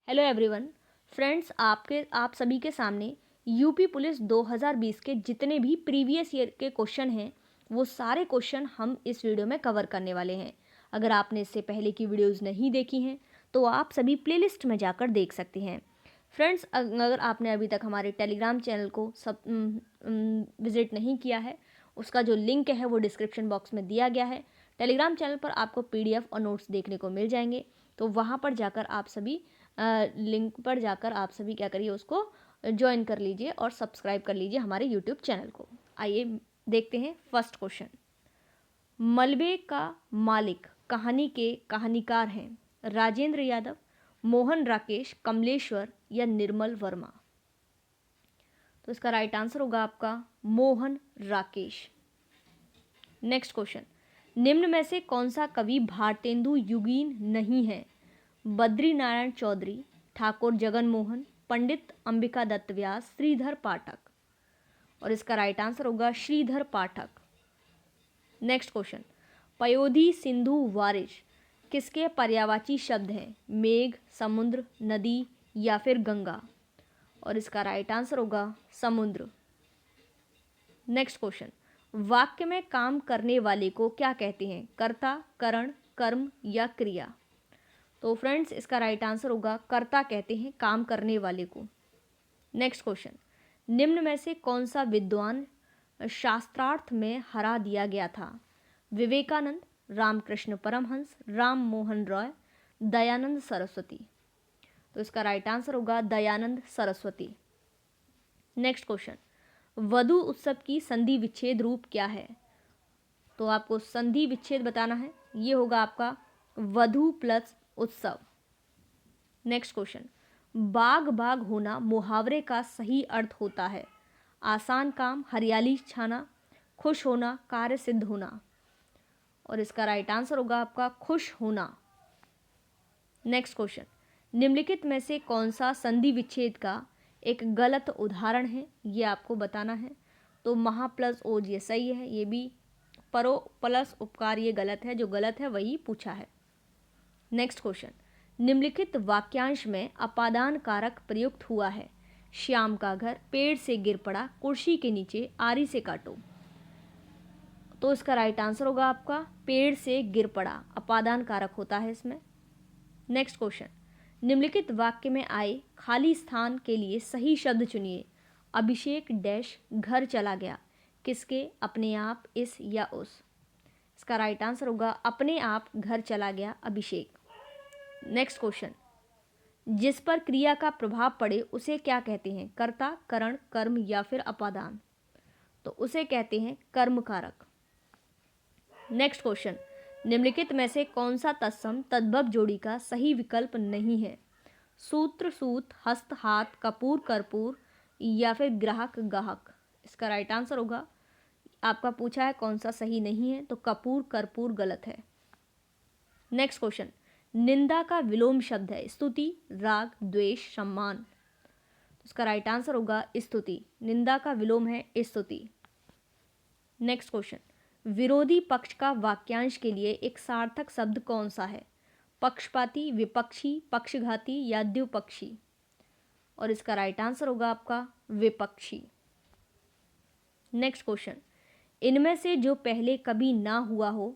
Hello everyone. Friends, आप सभी के सामने यूपी पुलिस 2020 के जितने भी प्रीवियस ईयर के क्वेश्चन हैं वो सारे क्वेश्चन हम इस वीडियो में कवर करने वाले हैं। अगर आपने इससे पहले की वीडियोस नहीं देखी हैं तो आप सभी प्लेलिस्ट में जाकर देख सकते हैं। फ्रेंड्स, अगर आपने अभी तक हमारे टेलीग्राम चैनल को विज़िट नहीं किया है, उसका जो लिंक है वो डिस्क्रिप्शन बॉक्स में दिया गया है। टेलीग्राम चैनल पर आपको पीडीएफ और नोट्स देखने को मिल जाएंगे, तो वहाँ पर जाकर आप सभी लिंक पर जाकर आप सभी क्या करिए, उसको ज्वाइन कर लीजिए और सब्सक्राइब कर लीजिए हमारे यूट्यूब चैनल को। आइए देखते हैं फर्स्ट क्वेश्चन। मलबे का मालिक कहानी के कहानीकार हैं राजेंद्र यादव, मोहन राकेश, कमलेश्वर या निर्मल वर्मा। तो इसका राइट आंसर होगा आपका मोहन राकेश। नेक्स्ट क्वेश्चन, निम्न में से कौन सा कवि भारतेंदु युगीन नहीं है? बद्री नारायण चौधरी, ठाकुर जगन मोहन, पंडित अंबिका दत्त व्यास, श्रीधर पाठक। और इसका राइट आंसर होगा श्रीधर पाठक। नेक्स्ट क्वेश्चन, पयोधी सिंधु वारिज किसके पर्यायवाची शब्द हैं? मेघ, समुद्र, नदी या फिर गंगा। और इसका राइट आंसर होगा समुद्र। नेक्स्ट क्वेश्चन, वाक्य में काम करने वाले को क्या कहते हैं? कर्ता, करण, कर्म या क्रिया। तो फ्रेंड्स, इसका राइट आंसर होगा कर्ता कहते हैं काम करने वाले को। नेक्स्ट क्वेश्चन, निम्न में से कौन सा विद्वान शास्त्रार्थ में हरा दिया गया था? विवेकानंद, रामकृष्ण परमहंस, राम मोहन रॉय, दयानंद सरस्वती। तो इसका राइट आंसर होगा दयानंद सरस्वती। नेक्स्ट क्वेश्चन, वधु उत्सव की संधि विच्छेद रूप क्या है? तो आपको संधि विच्छेद बताना है, ये होगा आपका वधु प्लस उत्सव। नेक्स्ट क्वेश्चन, बाग बाग होना मुहावरे का सही अर्थ होता है? आसान काम, हरियाली छाना, खुश होना, कार्य सिद्ध होना। और इसका राइट आंसर होगा आपका खुश होना। नेक्स्ट क्वेश्चन, निम्नलिखित में से कौन सा संधि विच्छेद का एक गलत उदाहरण है? ये आपको बताना है। तो महा प्लस ओज ये सही है, ये भी परो प्लस उपकार ये गलत है, जो गलत है वही पूछा है। नेक्स्ट क्वेश्चन, निम्नलिखित वाक्यांश में अपादान कारक प्रयुक्त हुआ है? श्याम का घर पेड़ से गिर पड़ा, कुर्सी के नीचे, आरी से काटो। तो इसका राइट आंसर होगा आपका पेड़ से गिर पड़ा, अपादान कारक होता है इसमें। नेक्स्ट क्वेश्चन, निम्नलिखित वाक्य में आए खाली स्थान के लिए सही शब्द चुनिए। अभिषेक डैश घर चला गया, किसके? अपने आप, इस या उस। इसका राइट आंसर होगा अपने आप घर चला गया अभिषेक। नेक्स्ट क्वेश्चन, जिस पर क्रिया का प्रभाव पड़े उसे क्या कहते हैं? कर्ता, करण, कर्म या फिर अपादान। तो उसे कहते हैं कर्म कारक। नेक्स्ट क्वेश्चन, निम्नलिखित में से कौन सा तत्सम तद्भव जोड़ी का सही विकल्प नहीं है? सूत्र सूत, हस्त हाथ, कपूर कर्पूर या फिर ग्राहक गाहक। इसका राइट आंसर होगा, आपका पूछा है कौन सा सही नहीं है, तो कपूर कर्पूर गलत है। नेक्स्ट क्वेश्चन, निंदा का विलोम शब्द है स्तुति, राग, द्वेष, सम्मान। इसका राइट आंसर होगा स्तुति। निंदा का विलोम है स्तुति। नेक्स्ट क्वेश्चन, विरोधी पक्ष का वाक्यांश के लिए एक सार्थक शब्द कौन सा है? पक्षपाती, विपक्षी, पक्षघाती या द्विपक्षी। और इसका राइट आंसर होगा आपका विपक्षी। नेक्स्ट क्वेश्चन, इनमें से जो पहले कभी ना हुआ हो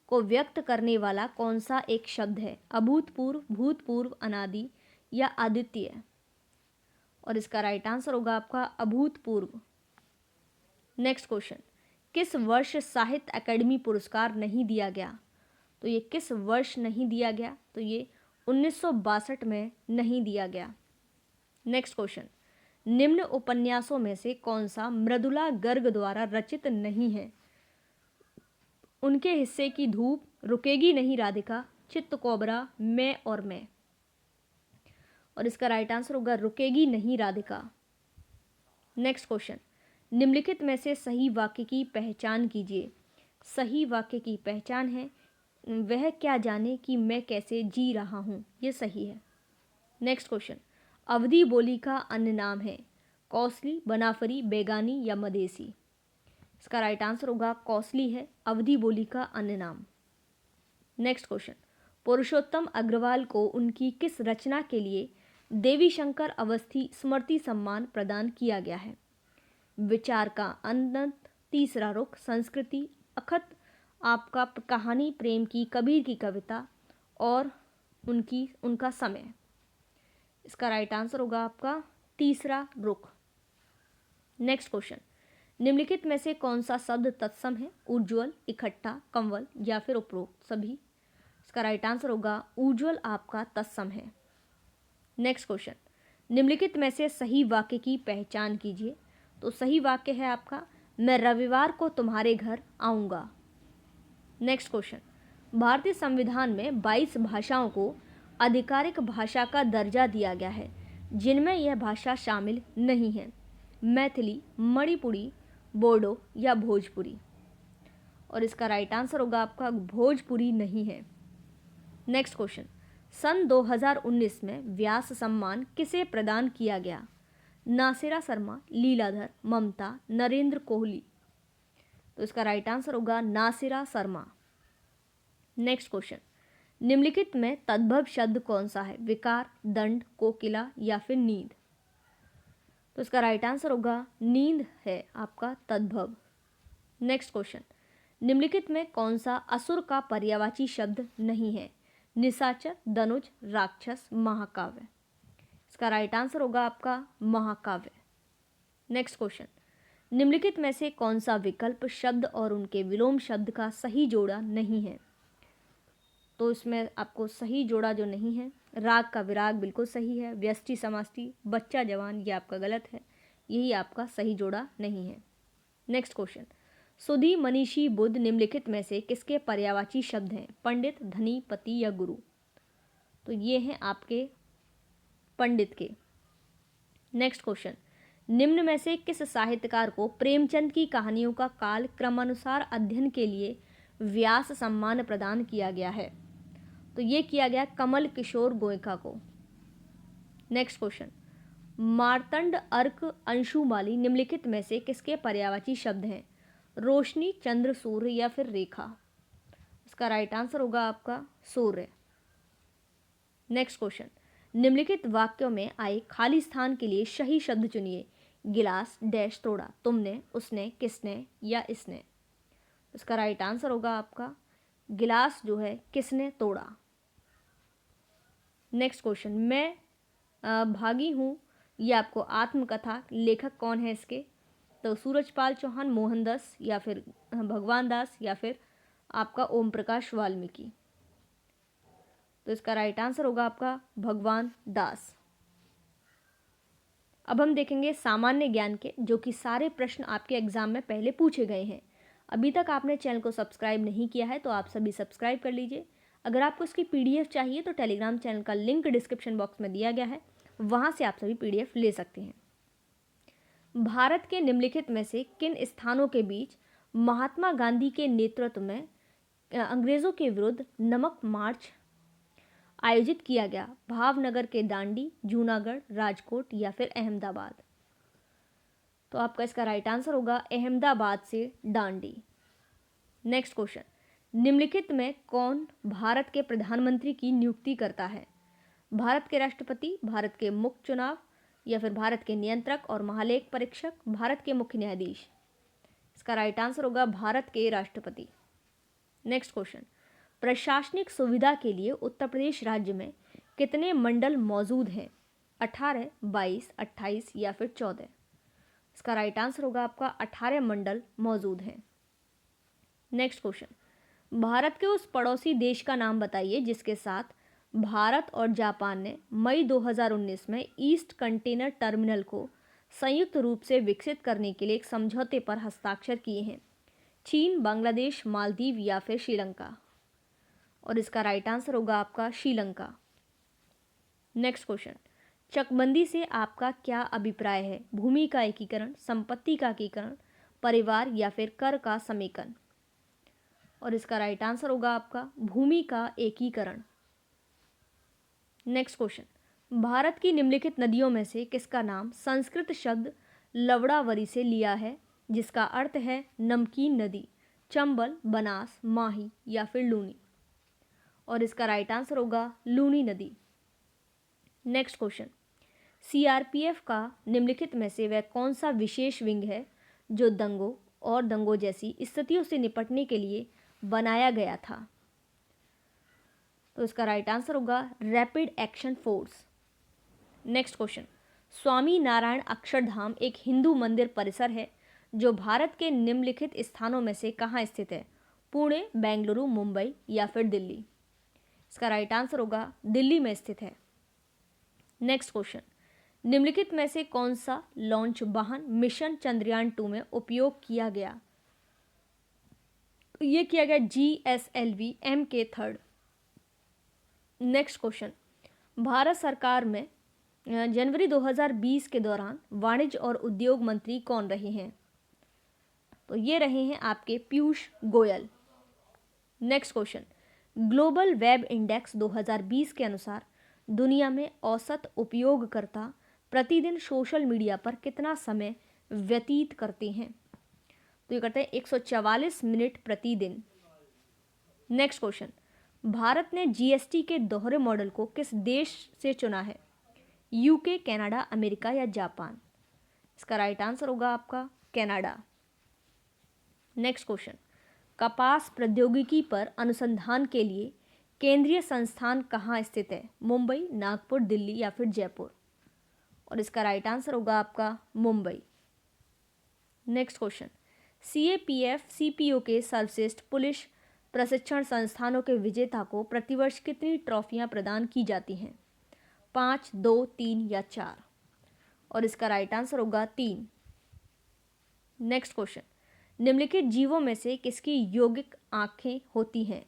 को व्यक्त करने वाला कौन सा एक शब्द है? अभूतपूर्व, भूतपूर्व, अनादि या अद्वितीय। और इसका राइट आंसर होगा आपका अभूतपूर्व। नेक्स्ट क्वेश्चन, किस वर्ष साहित्य अकेडमी पुरस्कार नहीं दिया गया? तो ये किस वर्ष नहीं दिया गया? तो ये 1962 में नहीं दिया गया। नेक्स्ट क्वेश्चन, निम्न उपन्यासों में से कौन सा मृदुला गर्ग द्वारा रचित नहीं है? उनके हिस्से की धूप, रुकेगी नहीं राधिका, चित्त कोबरा, मैं और मैं। और इसका राइट आंसर होगा रुकेगी नहीं राधिका। नेक्स्ट क्वेश्चन, निम्नलिखित में से सही वाक्य की पहचान कीजिए। सही वाक्य की पहचान है वह क्या जाने कि मैं कैसे जी रहा हूँ, ये सही है। नेक्स्ट क्वेश्चन, अवधी बोली का अन्य नाम है? कौसली, बनाफरी, बेगानी या मदेसी। इसका राइट आंसर होगा कौसली है अवधी बोली का अन्य नाम। नेक्स्ट क्वेश्चन, पुरुषोत्तम अग्रवाल को उनकी किस रचना के लिए देवी शंकर अवस्थी स्मृति सम्मान प्रदान किया गया है। विचार का अनंत तीसरा रुख संस्कृति अखत आपका कहानी प्रेम की कबीर की कविता और उनका समय। इसका राइट आंसर होगा आपका तीसरा रुख। नेक्स्ट क्वेश्चन, निम्नलिखित में से कौन सा शब्द तत्सम है? उज्ज्वल, इकट्ठा, कंवल या फिर उपरोक्त सभी। इसका राइट आंसर होगा उज्ज्वल आपका तत्सम है। नेक्स्ट क्वेश्चन, निम्नलिखित में से सही वाक्य की पहचान कीजिए। तो सही वाक्य है आपका मैं रविवार को तुम्हारे घर आऊँगा। नेक्स्ट क्वेश्चन, भारतीय संविधान में 22 भाषाओं को आधिकारिक भाषा का दर्जा दिया गया है जिनमें यह भाषा शामिल नहीं है। मैथिली, मणिपुरी, बोडो या भोजपुरी। और इसका राइट आंसर होगा आपका भोजपुरी नहीं है। नेक्स्ट क्वेश्चन, सन 2019 में व्यास सम्मान किसे प्रदान किया गया? नासिरा शर्मा, लीलाधर, ममता, नरेंद्र कोहली। तो इसका राइट आंसर होगा नासिरा शर्मा। नेक्स्ट क्वेश्चन, निम्नलिखित में तद्भव शब्द कौन सा है? विकार, दंड, कोकिला या फिर नींद। तो इसका राइट आंसर होगा नींद है आपका तद्भव। नेक्स्ट क्वेश्चन, निम्नलिखित में कौन सा असुर का पर्यायवाची शब्द नहीं है? निशाचर, दनुज, राक्षस, महाकाव्य। इसका राइट आंसर होगा आपका महाकाव्य। नेक्स्ट क्वेश्चन, निम्नलिखित में से कौन सा विकल्प शब्द और उनके विलोम शब्द का सही जोड़ा नहीं है? तो इसमें आपको सही जोड़ा जो नहीं है, राग का विराग बिल्कुल सही है, व्यष्टि समाष्टि, बच्चा जवान ये आपका गलत है, यही आपका सही जोड़ा नहीं है। नेक्स्ट क्वेश्चन, सुधी, मनीषी, बुद्ध निम्नलिखित में से किसके पर्यायवाची शब्द हैं? पंडित, धनी, पति या गुरु। तो ये हैं आपके पंडित के। नेक्स्ट क्वेश्चन, निम्न में से किस साहित्यकार को प्रेमचंद की कहानियों का काल क्रमानुसार अध्ययन के लिए व्यास सम्मान प्रदान किया गया है? तो ये किया गया कमल किशोर गोयनका को। नेक्स्ट क्वेश्चन, मार्तंड, अर्क, अंशुमाली निम्नलिखित में से किसके पर्यायवाची शब्द हैं? रोशनी, चंद्र, सूर्य या फिर रेखा। इसका राइट आंसर होगा आपका सूर्य। नेक्स्ट क्वेश्चन, निम्नलिखित वाक्यों में आए खाली स्थान के लिए सही शब्द चुनिए। गिलास डैश तोड़ा, तुमने, उसने, किसने या इसने। इसका राइट आंसर होगा आपका गिलास जो है किसने तोड़ा। नेक्स्ट क्वेश्चन, मैं भागी हूँ ये आपको आत्मकथा लेखक कौन है इसके? तो सूरजपाल चौहान, मोहनदास या फिर भगवान दास या फिर आपका ओम प्रकाश वाल्मीकि। तो इसका राइट आंसर होगा आपका भगवान दास। अब हम देखेंगे सामान्य ज्ञान के, जो कि सारे प्रश्न आपके एग्जाम में पहले पूछे गए हैं। अभी तक आपने चैनल को सब्सक्राइब नहीं किया है तो आप सभी सब्सक्राइब कर लीजिए। अगर आपको इसकी पीडीएफ चाहिए तो टेलीग्राम चैनल का लिंक डिस्क्रिप्शन बॉक्स में दिया गया है, वहां से आप सभी पीडीएफ ले सकते हैं। भारत के निम्नलिखित में से किन स्थानों के बीच महात्मा गांधी के नेतृत्व में अंग्रेजों के विरुद्ध नमक मार्च आयोजित किया गया? भावनगर के दांडी, जूनागढ़, राजकोट या फिर अहमदाबाद। तो आपका इसका राइट आंसर होगा अहमदाबाद से दांडी। नेक्स्ट क्वेश्चन, निम्नलिखित में कौन भारत के प्रधानमंत्री की नियुक्ति करता है? भारत के राष्ट्रपति, भारत के मुख्य चुनाव या फिर भारत के नियंत्रक और महालेख परीक्षक, भारत के मुख्य न्यायाधीश। इसका राइट आंसर होगा भारत के राष्ट्रपति। नेक्स्ट क्वेश्चन, प्रशासनिक सुविधा के लिए उत्तर प्रदेश राज्य में कितने मंडल मौजूद हैं? 18, 22, 28 या फिर 14। इसका राइट आंसर होगा आपका 18 मंडल मौजूद हैं। नेक्स्ट क्वेश्चन, भारत के उस पड़ोसी देश का नाम बताइए जिसके साथ भारत और जापान ने मई 2019 में ईस्ट कंटेनर टर्मिनल को संयुक्त रूप से विकसित करने के लिए एक समझौते पर हस्ताक्षर किए हैं? चीन, बांग्लादेश, मालदीव या फिर श्रीलंका। और इसका राइट आंसर होगा आपका श्रीलंका। नेक्स्ट क्वेश्चन, चकबंदी से आपका क्या अभिप्राय है? भूमि का एकीकरण, संपत्ति का एकीकरण, परिवार या फिर कर का समेकन। और इसका राइट आंसर होगा आपका भूमि का एकीकरण। नेक्स्ट क्वेश्चन, भारत की निम्नलिखित नदियों में से किसका नाम संस्कृत शब्द लवड़ावरी से लिया है जिसका अर्थ है नमकीन नदी? चंबल, बनास, माही या फिर लूनी। और इसका राइट आंसर होगा लूनी नदी। नेक्स्ट क्वेश्चन, सीआरपीएफ का निम्नलिखित में से वह कौन सा विशेष विंग है जो दंगों और दंगों जैसी स्थितियों से निपटने के लिए बनाया गया था? तो इसका राइट आंसर होगा rapid action force. Next question, Swami Narayan Akshardham एक हिंदू मंदिर परिसर है जो भारत के निम्नलिखित स्थानों में से कहाँ स्थित है? पुणे, बेंगलुरु, मुंबई या फिर दिल्ली? इसका राइट आंसर होगा दिल्ली में स्थित है। नेक्स्ट क्वेश्चन, निम्नलिखित में से कौन सा लॉन्च वाहन मिशन चंद्रयान 2 में उपयोग किया गया? ये किया गया GSLV MK3। Next question, Bharat सरकार में जनवरी 2020 के दौरान वाणिज्य और उद्योग मंत्री कौन रहे हैं? तो ये रहे हैं आपके Piyush Goyal. Next question, global web index 2020 के अनुसार दुनिया में औसत उपयोगकर्ता प्रतिदिन सोशल मीडिया पर कितना समय व्यतीत करते हैं? तो ये करते हैं 144 मिनट प्रतिदिन। नेक्स्ट क्वेश्चन, भारत ने जीएसटी के दोहरे मॉडल को किस देश से चुना है? यूके, कनाडा, अमेरिका या जापान? इसका राइट आंसर होगा आपका कनाडा। नेक्स्ट क्वेश्चन, कपास प्रौद्योगिकी पर अनुसंधान के लिए केंद्रीय संस्थान कहाँ स्थित है? मुंबई, नागपुर, दिल्ली या फिर जयपुर? और इसका राइट आंसर होगा आपका Mumbai. Next question, CAPF CPO के सर्वश्रेष्ठ पुलिस प्रशिक्षण संस्थानों के विजेता को प्रतिवर्ष कितनी ट्रॉफियां प्रदान की जाती हैं? 5, 2, 3 या 4? और इसका राइट आंसर होगा 3। नेक्स्ट क्वेश्चन, निम्नलिखित जीवों में से किसकी यौगिक आंखें होती हैं?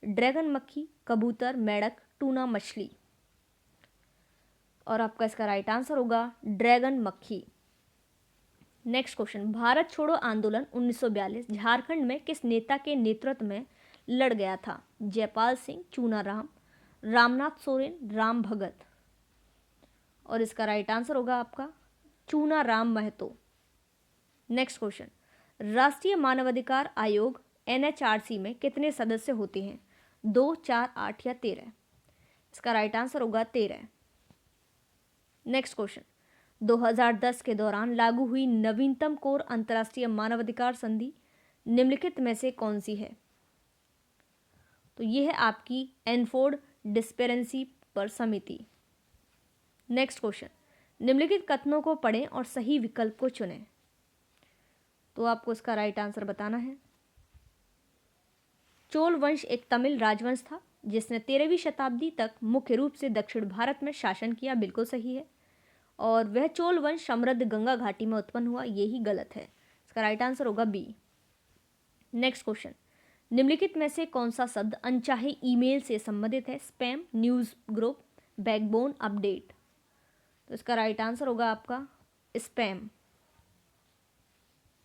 ड्रैगन मक्खी, कबूतर, मेढक, टूना मछली? और आपका इसका राइट आंसर होगा ड्रैगन मक्खी। नेक्स्ट क्वेश्चन, भारत छोड़ो आंदोलन 1942 झारखंड में किस नेता के नेतृत्व में लड़ गया था? जयपाल सिंह, चूनाराम, रामनाथ सोरेन, राम भगत? और इसका राइट आंसर होगा आपका चूनाराम महतो। नेक्स्ट क्वेश्चन, राष्ट्रीय मानवाधिकार आयोग NHRC में कितने सदस्य होते हैं? 2, 4, 8 या 13? इसका राइट आंसर होगा 13। नेक्स्ट क्वेश्चन, 2010 के दौरान लागू हुई नवीनतम कोर अंतर्राष्ट्रीय मानवाधिकार संधि निम्नलिखित में से कौन सी है? तो ये है आपकी एनफोर्ड डिस्पेरेंसी पर समिति। नेक्स्ट क्वेश्चन, निम्नलिखित कथनों को पढ़ें और सही विकल्प को चुनें। तो आपको इसका राइट आंसर बताना है। चोल वंश एक तमिल राजवंश था जिसने 13वीं शताब्दी तक मुख्य रूप से दक्षिण भारत में शासन किया, बिल्कुल सही है। और वह चोल वंश समृद्ध गंगा घाटी में उत्पन्न हुआ, यही गलत है। इसका राइट आंसर होगा बी। नेक्स्ट क्वेश्चन, निम्नलिखित में से कौन सा शब्द अनचाहे ईमेल से संबंधित है? Spam, news group, backbone, update? तो इसका राइट आंसर होगा आपका स्पैम।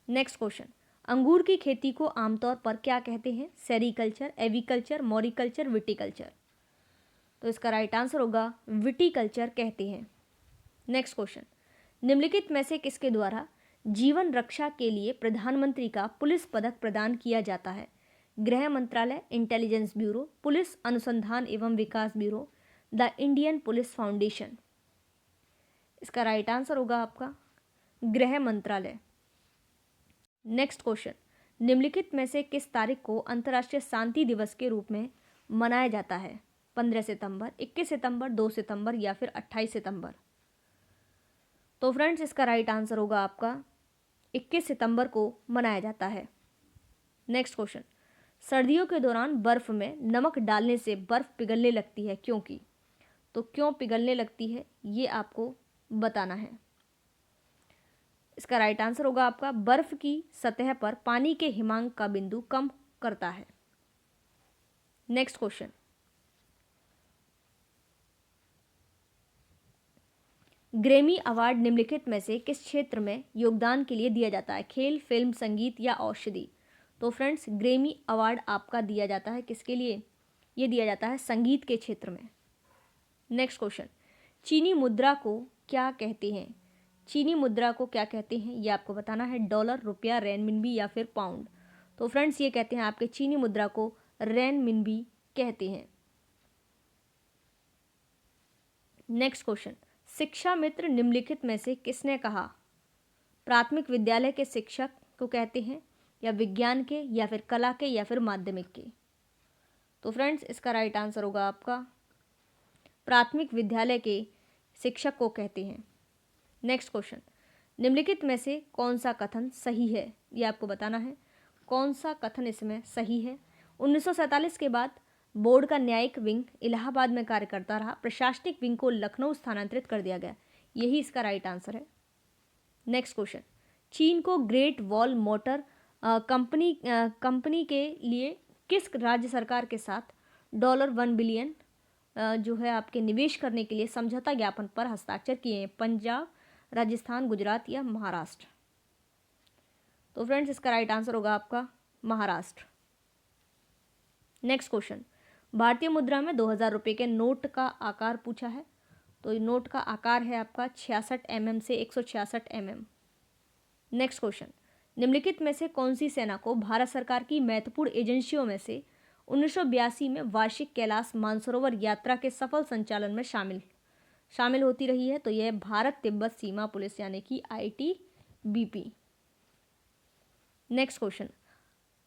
नेक्स्ट क्वेश्चन, अंगूर की खेती को आमतौर पर क्या कहते हैं? Sericulture, aviculture, moriculture, viticulture? तो इसका राइट आंसर होगा विटिकल्चर कहते हैं। नेक्स्ट क्वेश्चन, निम्नलिखित में से किसके द्वारा जीवन रक्षा के लिए प्रधानमंत्री का पुलिस पदक प्रदान किया जाता है? गृह मंत्रालय, इंटेलिजेंस ब्यूरो, पुलिस अनुसंधान एवं विकास bureau, the Indian police foundation? इसका राइट आंसर होगा आपका गृह मंत्रालय। नेक्स्ट क्वेश्चन, निम्नलिखित में से किस तारीख को अंतर्राष्ट्रीय शांति दिवस के रूप में मनाया जाता है? 15 सितंबर, 21 सितंबर, 2 सितंबर या फिर 28 सितंबर? तो फ्रेंड्स इसका राइट आंसर होगा आपका 21 सितंबर को मनाया जाता है। नेक्स्ट क्वेश्चन, सर्दियों के दौरान बर्फ में नमक डालने से बर्फ पिघलने लगती है क्योंकि? तो क्यों पिघलने लगती है ये आपको बताना है। इसका राइट आंसर होगा आपका बर्फ की सतह पर पानी के हिमांक का बिंदु कम करता है। नेक्स्ट क्वेश्चन, ग्रैमी अवार्ड निम्नलिखित में से किस क्षेत्र में योगदान के लिए दिया जाता है? खेल, फिल्म, संगीत या औषधि? तो फ्रेंड्स ग्रैमी अवार्ड आपका दिया जाता है किसके लिए? ये दिया जाता है संगीत के क्षेत्र में। नेक्स्ट क्वेश्चन, चीनी मुद्रा को क्या कहते हैं? चीनी मुद्रा को क्या कहते हैं ये आपको बताना है। डॉलर, रुपया, रेनमिनबी या फिर पाउंड? तो फ्रेंड्स ये कहते हैं आपके चीनी मुद्रा को रेनमिनबी कहते हैं। नेक्स्ट क्वेश्चन, शिक्षा मित्र निम्नलिखित में से किसने कहा? प्राथमिक विद्यालय के शिक्षक को कहते हैं, या विज्ञान के, या फिर कला के, या फिर माध्यमिक के? तो फ्रेंड्स इसका राइट आंसर होगा आपका प्राथमिक विद्यालय के शिक्षक को कहते हैं। नेक्स्ट क्वेश्चन, निम्नलिखित में से कौन सा कथन सही है? ये आपको बताना है कौन सा कथन इसमें सही है। 1947 के बाद बोर्ड का न्यायिक विंग इलाहाबाद में कार्य करता रहा, प्रशासनिक विंग को लखनऊ स्थानांतरित कर दिया गया। यही इसका राइट आंसर है। नेक्स्ट क्वेश्चन, चीन को ग्रेट वॉल मोटर कंपनी के लिए किस राज्य सरकार के साथ $1 बिलियन जो है आपके निवेश करने के लिए समझौता ज्ञापन पर हस्ताक्षर किए हैं? पंजाब, राजस्थान, गुजरात या महाराष्ट्र? तो फ्रेंड्स इसका राइट आंसर होगा आपका महाराष्ट्र। नेक्स्ट क्वेश्चन, भारतीय मुद्रा में 2000 रुपये के नोट का आकार पूछा है। तो ये नोट का आकार है आपका 66 mm से 166 mm। नेक्स्ट क्वेश्चन, निम्नलिखित में से कौन सी सेना को भारत सरकार की महत्वपूर्ण एजेंसियों में से 1982 में वार्षिक कैलाश मानसरोवर यात्रा के सफल संचालन में शामिल होती रही है? तो यह भारत तिब्बत सीमा पुलिस यानी कि ITBP। नेक्स्ट क्वेश्चन,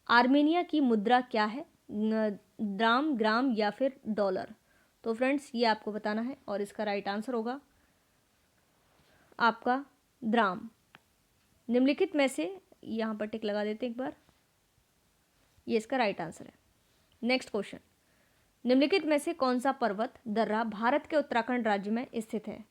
आर्मेनिया की मुद्रा क्या है? द्राम, ग्राम या फिर डॉलर? तो फ्रेंड्स ये आपको बताना है और इसका राइट आंसर होगा आपका द्राम। निम्नलिखित में से, यहाँ पर टिक लगा देते एक बार, ये इसका राइट आंसर है। नेक्स्ट क्वेश्चन, निम्नलिखित में से कौन सा पर्वत दर्रा भारत के उत्तराखंड राज्य में स्थित है?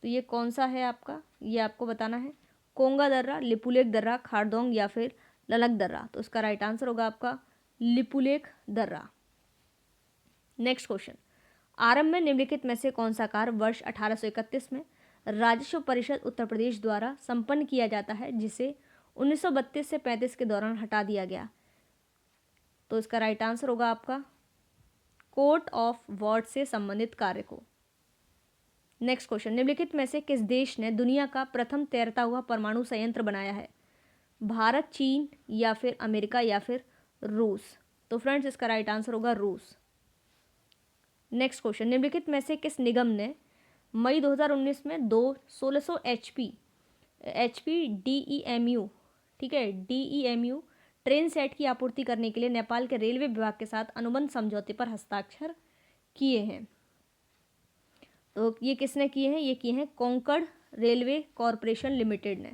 तो ये कौन सा है आपका, ये आपको बताना है। कोंगा दर्रा, लिपुलेख दर्रा, खारदोंग या फिर ललक दर्रा? तो इसका राइट आंसर होगा आपका लिपुलेख दर्रा। नेक्स्ट क्वेश्चन, आरंभ में निम्नलिखित में से कौन सा कार्य वर्ष 1831 में राजस्व परिषद उत्तर प्रदेश द्वारा संपन्न किया जाता है, जिसे 1932 से 35 के दौरान हटा दिया गया? तो इसका राइट आंसर होगा आपका कोर्ट ऑफ वार्ड से संबंधित कार्य को। नेक्स्ट क्वेश्चन, निम्नलिखित में से किस देश ने दुनिया का प्रथम तैरता हुआ परमाणु संयंत्र बनाया है? भारत, चीन या फिर अमेरिका या फिर रूस? तो फ्रेंड्स इसका राइट आंसर होगा रूस। नेक्स्ट क्वेश्चन, निम्नलिखित में से किस निगम ने मई 2019 में 1600 HP DEMU, ठीक है, DEMU ट्रेन सेट की आपूर्ति करने के लिए नेपाल के रेलवे विभाग के साथ अनुबंध समझौते पर हस्ताक्षर किए हैं? तो ये किसने किए हैं? ये किए हैं कोंकण रेलवे कॉरपोरेशन लिमिटेड ने।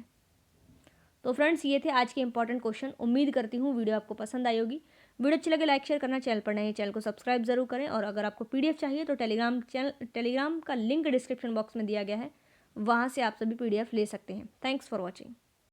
तो फ्रेंड्स ये थे आज के इंपॉर्टेंट क्वेश्चन। उम्मीद करती हूँ वीडियो आपको पसंद आई होगी। वीडियो अच्छी लगे लाइक शेयर करना, चैनल पर नए हैं चैनल को सब्सक्राइब जरूर करें, और अगर आपको PDF चाहिए तो टेलीग्राम का लिंक डिस्क्रिप्शन बॉक्स में दिया गया है, वहाँ से आप सभी PDF ले सकते हैं। Thanks for watching.